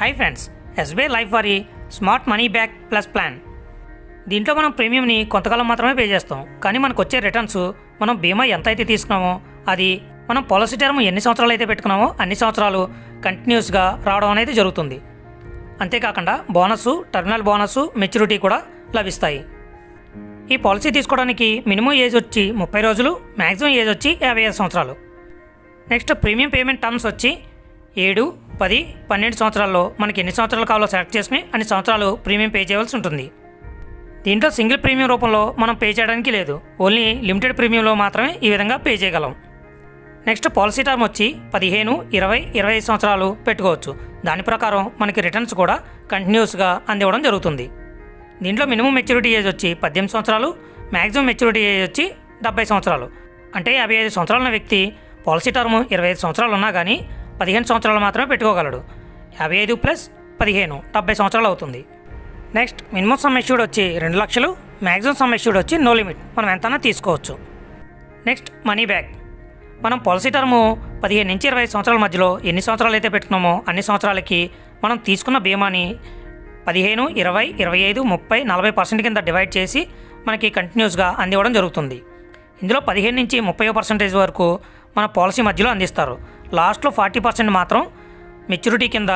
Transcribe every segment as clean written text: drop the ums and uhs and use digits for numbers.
Hi friends, SBI life వారి smart money back plus plan. దీంట్లో మనం ప్రీమియంని కొంతకాలం మాత్రమే పే చేస్తాం, కానీ మనకు వచ్చే రిటర్న్స్ మనం బీమా ఎంత అయితే తీసుకున్నామో అది మనం పాలసీ టర్మ్ ఎన్ని సంవత్సరాలు అయితే పెట్టుకున్నామో అన్ని సంవత్సరాలు కంటిన్యూస్గా రావడం అనేది జరుగుతుంది. అంతేకాకుండా బోనస్, టర్మినల్ బోనస్, మెచ్యూరిటీ కూడా లభిస్తాయి. ఈ పాలసీ తీసుకోవడానికి మినిమం ఏజ్ వచ్చి 30 రోజులు, మ్యాక్సిమం ఏజ్ వచ్చి 55 సంవత్సరాలు. నెక్స్ట్ ప్రీమియం పేమెంట్ టర్మ్స్ వచ్చి 7, 10, 12 సంవత్సరాల్లో మనకి ఎన్ని సంవత్సరాలు కావాలో సెలెక్ట్ చేసుకుని అన్ని సంవత్సరాలు ప్రీమియం పే చేయవలసి ఉంటుంది. దీంట్లో సింగిల్ ప్రీమియం రూపంలో మనం పే చేయడానికి లేదు, ఓన్లీ లిమిటెడ్ ప్రీమియంలో మాత్రమే ఈ విధంగా పే చేయగలం. నెక్స్ట్ పాలసీ టర్మ్ వచ్చి 15, 20, 25 సంవత్సరాలు పెట్టుకోవచ్చు. దాని ప్రకారం మనకి రిటర్న్స్ కూడా కంటిన్యూస్గా అందివ్వడం జరుగుతుంది. దీంట్లో మినిమం మెచ్యూరిటీ ఏజ్ వచ్చి 18 సంవత్సరాలు, మ్యాక్సిమం మెచ్యూరిటీ ఏజ్ వచ్చి 70 సంవత్సరాలు. అంటే 55 సంవత్సరాల వ్యక్తి పాలసీ టర్మ్ 25 సంవత్సరాలు ఉన్నా కానీ 15 సంవత్సరాలు మాత్రమే పెట్టుకోగలడు. 55 + 15 70 సంవత్సరాలు అవుతుంది. నెక్స్ట్ మినిమం సమ్ ఎష్యూర్డ్ వచ్చి 2 లక్షలు, మ్యాక్సిమం సమ్ ఎష్యూర్డ్ వచ్చి నో లిమిట్, మనం ఎంతైనా తీసుకోవచ్చు. Next money back. మనం పాలసీ టర్ము 15 నుంచి 20 సంవత్సరాల మధ్యలో ఎన్ని సంవత్సరాలు అయితే పెట్టుకున్నామో అన్ని సంవత్సరాలకి మనం తీసుకున్న బీమాని 15, 20, 25, 30, 40% కింద డివైడ్ చేసి మనకి కంటిన్యూస్గా అందివ్వడం జరుగుతుంది. ఇందులో 15 నుంచి 30% వరకు మన పాలసీ మధ్యలో అందిస్తారు. లాస్ట్లో 40% మాత్రం మెచ్యూరిటీ కింద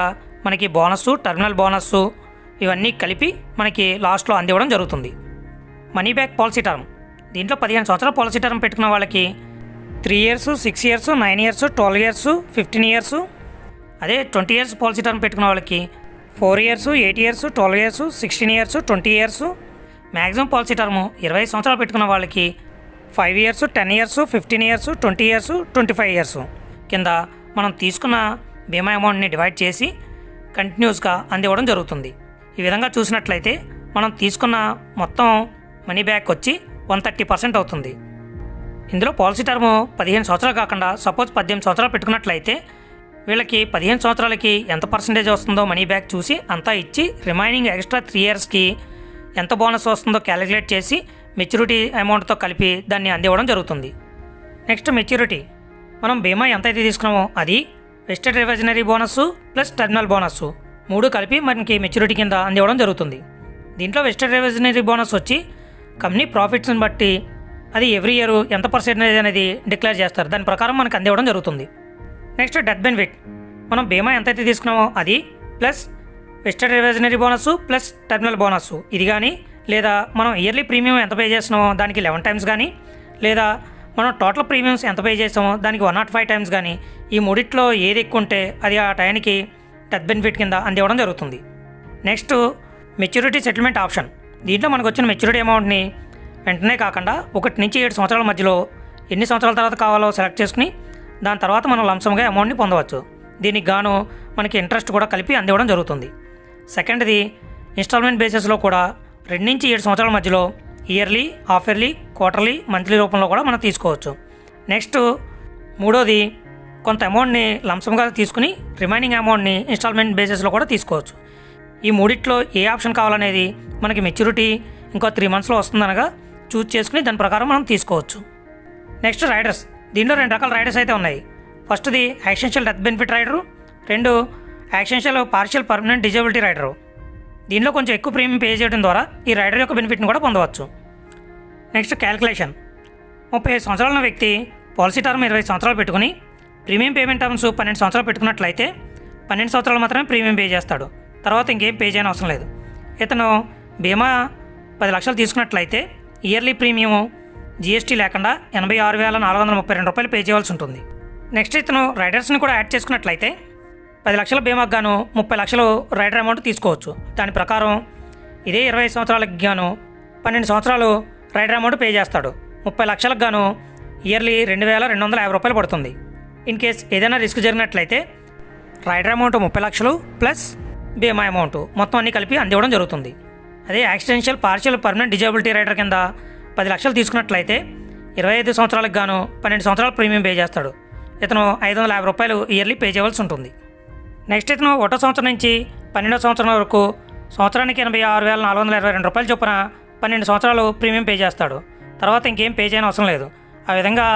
మనకి బోనస్, టర్మినల్ బోనస్ ఇవన్నీ కలిపి మనకి లాస్ట్లో అందివ్వడం జరుగుతుంది. Money back policy term. దీంట్లో 15 సంవత్సరాల పాలసీ టర్మ్ పెట్టుకున్న వాళ్ళకి 3 years, 6 years, 9 years, 12 years, 15 years. అదే 20 ఇయర్స్ పాలసీ టర్మ్ పెట్టుకున్న వాళ్ళకి 4 years, 8 years, 12 years, 16 years, 20 years. Maximum policy term 20 సంవత్సరాలు పెట్టుకున్న వాళ్ళకి 5 years, 10 years, 15 years, 20 years, 25 years కింద మనం తీసుకున్న బీమా అమౌంట్ని డివైడ్ చేసి కంటిన్యూస్గా అందివ్వడం జరుగుతుంది. ఈ విధంగా చూసినట్లయితే మనం తీసుకున్న మొత్తం మనీ బ్యాక్ వచ్చి 130% అవుతుంది. ఇందులో పాలసీ టర్మ్ 15 సంవత్సరాలు కాకుండా సపోజ్ 18 సంవత్సరాలు పెట్టుకున్నట్లయితే వీళ్ళకి 15 సంవత్సరాలకి ఎంత పర్సెంటేజ్ వస్తుందో మనీ బ్యాక్ చూసి అంతా ఇచ్చి రిమైనింగ్ ఎక్స్ట్రా 3 ఇయర్స్కి ఎంత బోనస్ వస్తుందో క్యాలిక్యులేట్ చేసి మెచ్యూరిటీ అమౌంట్తో కలిపి దాన్ని అందివ్వడం జరుగుతుంది. Next maturity. మనం బీమా ఎంత అయితే తీసుకున్నామో అది vested reversionary bonus plus terminal bonus 3 కలిపి మనకి మెచ్యూరిటీ కింద అందివ్వడం జరుగుతుంది. దీంట్లో వెస్టెడ్ రివైజనరీ బోనస్ వచ్చి కంపెనీ ప్రాఫిట్స్ని బట్టి అది ఎవ్రీ ఇయర్ ఎంత పర్సెంటేజ్ అనేది డిక్లేర్ చేస్తారు, దాని ప్రకారం మనకు అందివ్వడం జరుగుతుంది. Next death benefit. మనం బీమా ఎంతైతే తీసుకున్నామో అది plus vested reversionary bonus plus terminal bonus ఇది కానీ, లేదా మనం ఇయర్లీ ప్రీమియం ఎంత పే చేస్తున్నామో దానికి 11 టైమ్స్ కానీ, లేదా మనం టోటల్ ప్రీమియమ్స్ ఎంత పే చేస్తామో దానికి 105 టైమ్స్ కానీ, ఈ మూడిట్లో ఏది ఎక్కువ ఉంటే అది ఆ టైంకి డెత్ బెనిఫిట్ కింద అందివ్వడం జరుగుతుంది. Next maturity settlement option. దీంట్లో మనకు వచ్చిన మెచ్యూరిటీ అమౌంట్ని వెంటనే కాకుండా 1 నుంచి 7 సంవత్సరాల మధ్యలో ఎన్ని సంవత్సరాల తర్వాత కావాలో సెలెక్ట్ చేసుకుని దాని తర్వాత మనం లంసంగా అమౌంట్ని పొందవచ్చు. దీనికి గాను మనకి ఇంట్రెస్ట్ కూడా కలిపి అందివ్వడం జరుగుతుంది. సెకండ్ది ఇన్స్టాల్మెంట్ బేసిస్లో కూడా 2 నుంచి 7 సంవత్సరాల మధ్యలో yearly, half yearly, quarterly, monthly రూపంలో కూడా మనం తీసుకోవచ్చు. నెక్స్ట్ మూడోది కొంత అమౌంట్ని లంసంగా తీసుకుని రిమైనింగ్ అమౌంట్ని ఇన్స్టాల్మెంట్ బేసిస్లో కూడా తీసుకోవచ్చు. ఈ మూడిట్లో ఏ ఆప్షన్ కావాలనేది మనకి మెచ్యూరిటీ ఇంకో 3 మంత్స్లో వస్తుందనగా చూజ్ చేసుకుని దాని ప్రకారం మనం తీసుకోవచ్చు. Next riders. దీంట్లో 2 రకాల రైడర్స్ అయితే ఉన్నాయి. ఫస్ట్ది యాక్సెన్షియల్ death benefit rider, 2 యాక్సెన్షియల్ partial permanent disability rider. దీనిలో కొంచెం ఎక్కువ ప్రీమియం పే చేయడం ద్వారా ఈ రైడర్ యొక్క బెనిఫిట్ని కూడా పొందవచ్చు. Next calculation. 35 సంవత్సరాల వ్యక్తి పాలసీ టర్మ్ 20 సంవత్సరాలు పెట్టుకుని ప్రీమియం పేమెంట్ టర్మ్స్ 12 సంవత్సరాలు పెట్టుకున్నట్లయితే 12 సంవత్సరాలు మాత్రమే ప్రీమియం పే చేస్తాడు, తర్వాత ఇంకేం పే చేయని అవసరం లేదు. ఇతను బీమా 10 లక్షలు తీసుకున్నట్లయితే ఇయర్లీ ప్రీమియం జీఎస్టీ లేకుండా 86,432 రూపాయలు పే చేయవలసి ఉంటుంది. నెక్స్ట్ ఇతను రైడర్స్ని కూడా యాడ్ చేసుకున్నట్లయితే 10 లక్షల బీమాకు గాను 30 లక్షలు రైడర్ అమౌంట్ తీసుకోవచ్చు. దాని ప్రకారం ఇదే 20 సంవత్సరాలకు గాను 12 సంవత్సరాలు రైడర్ అమౌంట్ పే చేస్తాడు. 30 లక్షలకు గాను ఇయర్లీ 2,250 రూపాయలు పడుతుంది. ఇన్ కేస్ ఏదైనా రిస్క్ జరిగినట్లయితే రైడర్ అమౌంట్ 30 లక్షలు ప్లస్ బీమా అమౌంట్ మొత్తం అన్నీ కలిపి అందివ్వడం జరుగుతుంది. అదే accidental partial permanent disability rider కింద 10 లక్షలు తీసుకున్నట్లయితే 25 సంవత్సరాలకు గాను 12 సంవత్సరాలు ప్రీమియం పే చేస్తాడు. ఇతను 550 రూపాయలు ఇయర్లీ పే చేయవలసి ఉంటుంది. నెక్స్ట్ ఇతను 1వ సంవత్సరం నుంచి 12వ సంవత్సరం వరకు సంవత్సరానికి 86,422 రూపాయలు చొప్పున 12 సంవత్సరాలు ప్రీమియం పే చేస్తాడు. తర్వాత ఇంకేం పే చేయని అవసరం లేదు. ఆ విధంగా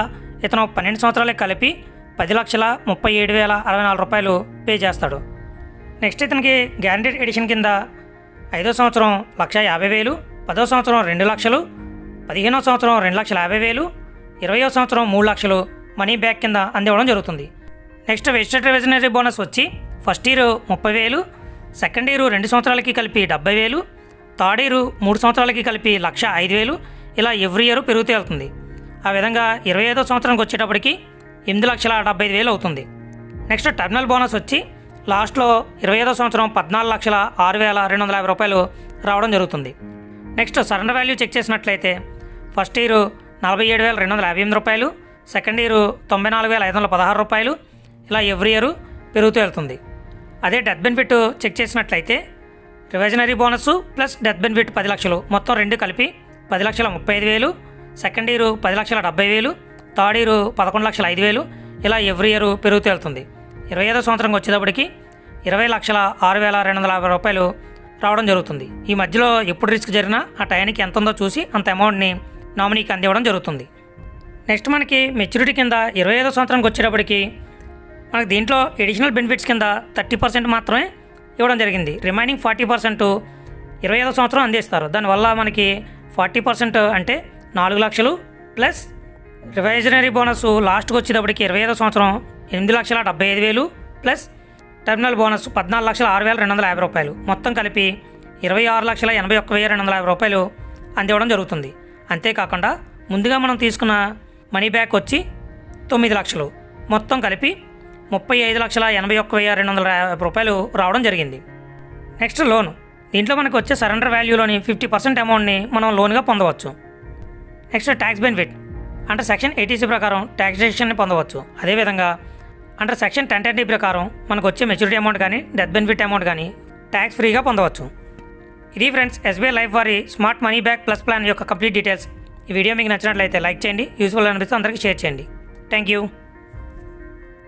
ఇతను 12 సంవత్సరాలకి కలిపి 10,37,064 రూపాయలు పే చేస్తాడు. నెక్స్ట్ ఇతనికి గ్యారంటీడ్ ఎడిషన్ కింద 5వ సంవత్సరం 1,50,000, 10వ సంవత్సరం 2 లక్షలు, 15వ సంవత్సరం 2,50,000, 20వ సంవత్సరం 3 లక్షలు మనీ బ్యాక్ కింద అందివ్వడం జరుగుతుంది. నెక్స్ట్ వెజిటెడ్ రివిజనరీ బోనస్ వచ్చి ఫస్ట్ ఇయర్ 30,000, సెకండ్ ఇయర్ 2 సంవత్సరాలకి కలిపి 70,000, థర్డ్ ఇయర్ 3 సంవత్సరాలకి కలిపి 1,05,000 ఇలా ఎవ్రీ ఇయర్ పెరుగుతూ వెళ్తుంది. ఆ విధంగా 25వ సంవత్సరానికి వచ్చేటప్పటికి 8,75,000 అవుతుంది. నెక్స్ట్ టర్మినల్ బోనస్ వచ్చి లాస్ట్లో 25వ సంవత్సరం 14,06,250 రూపాయలు రావడం జరుగుతుంది. నెక్స్ట్ సరెండర్ వాల్యూ చెక్ చేసినట్లయితే ఫస్ట్ ఇయర్ 47,258 రూపాయలు, సెకండ్ ఇయర్ 94,516 రూపాయలు ఇలా ఎవ్రీ ఇయర్ పెరుగుతూ వెళ్తుంది. అదే డెత్ బెనిఫిట్ చెక్ చేసినట్లయితే రివిజనరీ బోనస్ ప్లస్ డెత్ బెనిఫిట్ 10 లక్షలు మొత్తం రెండు కలిపి 10,35,000, సెకండ్ ఇయర్ 10,70,000, థర్డ్ ఇయర్ 11,05,000 ఇలా ఎవ్రీ ఇయర్ పెరుగుతూ వెళ్తుంది. 25వ సంవత్సరంకి వచ్చేటప్పటికి 20,06,250 రూపాయలు రావడం జరుగుతుంది. ఈ మధ్యలో ఎప్పుడు రిస్క్ జరిగినా ఆ టైంకి ఎంత ఉందో చూసి అంత అమౌంట్ని నామినీకి అందివ్వడం జరుగుతుంది. నెక్స్ట్ మనకి మెచ్యూరిటీ కింద 25వ సంవత్సరానికి వచ్చేటప్పటికి మనకి దీంట్లో ఎడిషనల్ బెనిఫిట్స్ కింద 30% మాత్రమే ఇవ్వడం జరిగింది. రిమైనింగ్ 40% 25వ సంవత్సరం అందిస్తారు. దానివల్ల మనకి 40% అంటే 4 లక్షలు ప్లస్ రివైజనరీ బోనస్ లాస్ట్కి వచ్చేటప్పటికి 25వ సంవత్సరం 8,75,000 ప్లస్ టర్మినల్ బోనస్ 14,06,250 రూపాయలు మొత్తం కలిపి 26,81,250 రూపాయలు అందివ్వడం జరుగుతుంది. అంతేకాకుండా ముందుగా మనం తీసుకున్న మనీ బ్యాక్ వచ్చి 9 లక్షలు మొత్తం కలిపి 35,81,250 రూపాయలు రావడం జరిగింది. నెక్స్ట్ లోను. దీంట్లో మనకు వచ్చే సరెండర్ వాల్యూలోని 50% అమౌంట్ని మనం లోన్గా పొందవచ్చు. నెక్స్ట్ ట్యాక్స్ బెనిఫిట్ అంటే సెక్షన్ 80C ప్రకారం ట్యాక్సేషన్ని పొందవచ్చు. అదేవిధంగా అండర్ సెక్షన్ 1010D ప్రకారం మనకు వచ్చే మెచ్యూరిటీ అమౌంట్ కానీ డెత్ బెనిఫిట్ అమౌంట్ కానీ ట్యాక్స్ ఫ్రీగా పొందవచ్చు. ఇది ఫ్రెండ్స్ SBI లైఫ్ వారి smart money back plus plan యొక్క కంప్లీట్ డీటెయిల్స్. ఈ వీడియో మీకు నచ్చినట్లయితే లైక్ చేయండి, యూస్ఫుల్ అనిపిస్తే అందరికీ షేర్ చేయండి. Thank you.